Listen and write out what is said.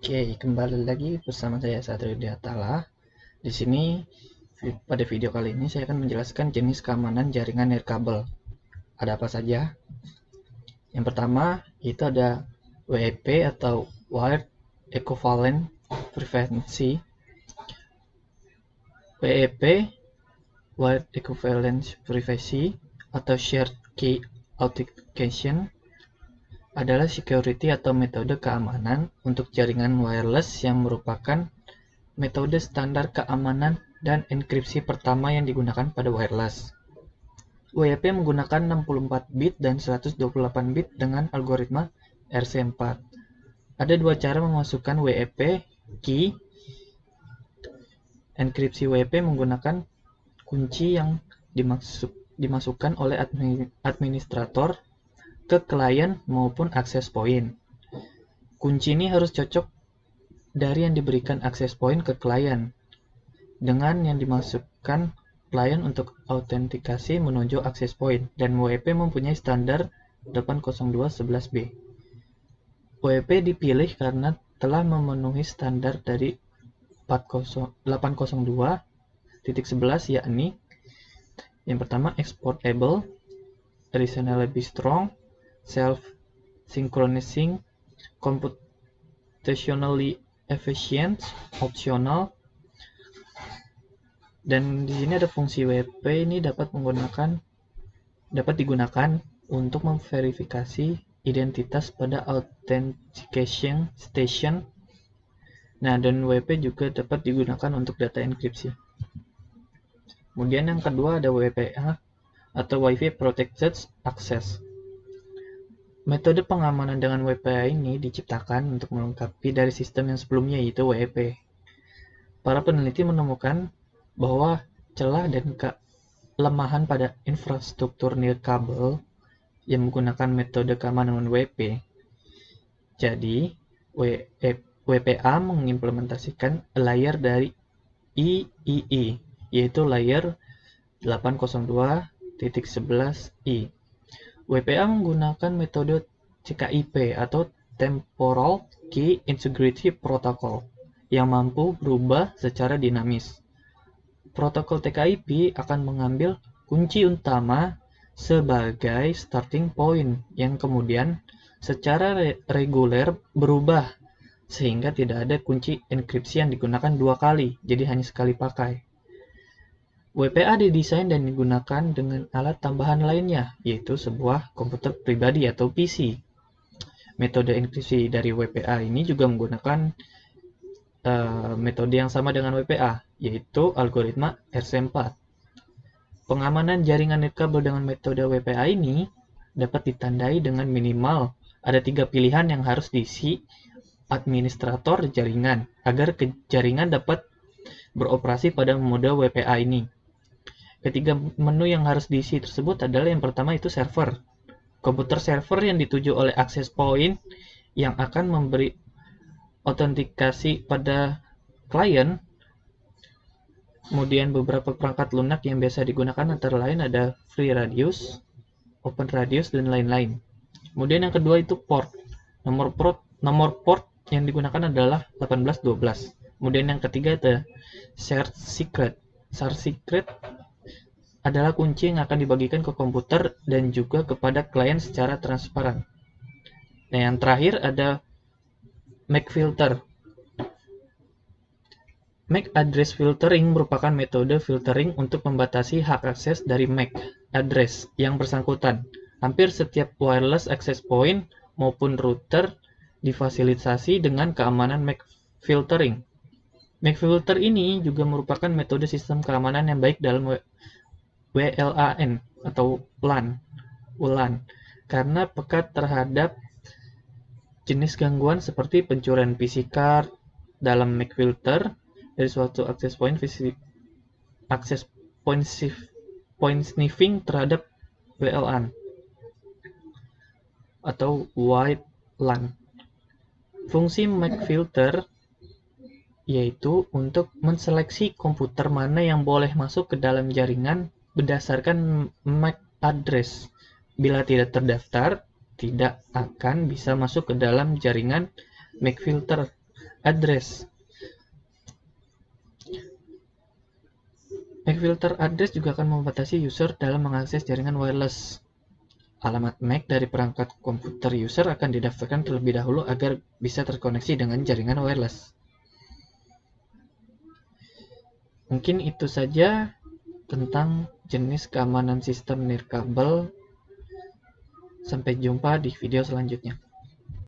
Oke, kembali lagi bersama saya Satrio Diatala. Di sini pada video kali ini saya akan menjelaskan jenis keamanan jaringan nirkabel. Ada apa saja? Yang pertama itu ada WEP atau Wired Equivalent Privacy. WEP Wired Equivalent Privacy atau Shared Key Authentication adalah security atau metode keamanan untuk jaringan wireless yang merupakan metode standar keamanan dan enkripsi pertama yang digunakan pada wireless. WEP menggunakan 64 bit dan 128 bit dengan algoritma RC4. Ada dua cara memasukkan WEP key. Enkripsi WEP menggunakan kunci yang dimasukkan oleh administrator ke klien maupun akses point. Kunci ini harus cocok dari yang diberikan akses point ke klien dengan yang dimasukkan klien untuk autentikasi menuju akses point, dan WEP mempunyai standar 802.11b. WEP dipilih karena telah memenuhi standar dari 802.11, yakni yang pertama exportable, reasonably strong, self-synchronizing, computationally efficient, optional. Dan di sini ada fungsi WEP ini dapat digunakan untuk memverifikasi identitas pada authentication station. Nah, dan WEP juga dapat digunakan untuk data enkripsi. Kemudian yang kedua ada WPA atau Wi-Fi Protected Access. Metode pengamanan dengan WPA ini diciptakan untuk melengkapi dari sistem yang sebelumnya, yaitu WEP. Para peneliti menemukan bahwa celah dan kelemahan pada infrastruktur nirkabel yang menggunakan metode keamanan WEP. Jadi, WPA mengimplementasikan layer dari IEE, yaitu layer 802.11i. WPA menggunakan metode CKIP atau Temporal Key Integrity Protocol yang mampu berubah secara dinamis. Protokol TKIP akan mengambil kunci utama sebagai starting point yang kemudian secara reguler berubah sehingga tidak ada kunci enkripsi yang digunakan dua kali, jadi hanya sekali pakai. WPA didesain dan digunakan dengan alat tambahan lainnya, yaitu sebuah komputer pribadi atau PC. Metode enkripsi dari WPA ini juga menggunakan metode yang sama dengan WPA, yaitu algoritma RC4. Pengamanan jaringan nirkabel dengan metode WPA ini dapat ditandai dengan minimal ada 3 pilihan yang harus diisi administrator jaringan agar jaringan dapat beroperasi pada mode WPA ini. Ketiga menu yang harus diisi tersebut adalah yang pertama itu server. Komputer server yang dituju oleh access point yang akan memberi autentikasi pada klien. Kemudian beberapa perangkat lunak yang biasa digunakan antara lain ada FreeRadius, OpenRadius, dan lain-lain. Kemudian yang kedua itu port. Nomor port yang digunakan adalah 1812. Kemudian yang ketiga ada shared secret. Shared secret adalah kunci yang akan dibagikan ke komputer dan juga kepada klien secara transparan. Nah, yang terakhir ada MAC filter. MAC address filtering merupakan metode filtering untuk membatasi hak akses dari MAC address yang bersangkutan. Hampir setiap wireless access point maupun router difasilitasi dengan keamanan MAC filtering. MAC filter ini juga merupakan metode sistem keamanan yang baik dalam WLAN atau WLAN karena peka terhadap jenis gangguan seperti pencurian PC card. Dalam MAC filter dari suatu access point sniffing terhadap WLAN atau wide LAN. Fungsi MAC filter yaitu untuk menseleksi komputer mana yang boleh masuk ke dalam jaringan berdasarkan MAC address. Bila tidak terdaftar, tidak akan bisa masuk ke dalam jaringan MAC filter address. MAC filter address juga akan membatasi user dalam mengakses jaringan wireless. Alamat MAC dari perangkat komputer user akan didaftarkan terlebih dahulu agar bisa terkoneksi dengan jaringan wireless. Mungkin itu saja tentang jenis keamanan sistem nirkabel. Sampai jumpa di video selanjutnya.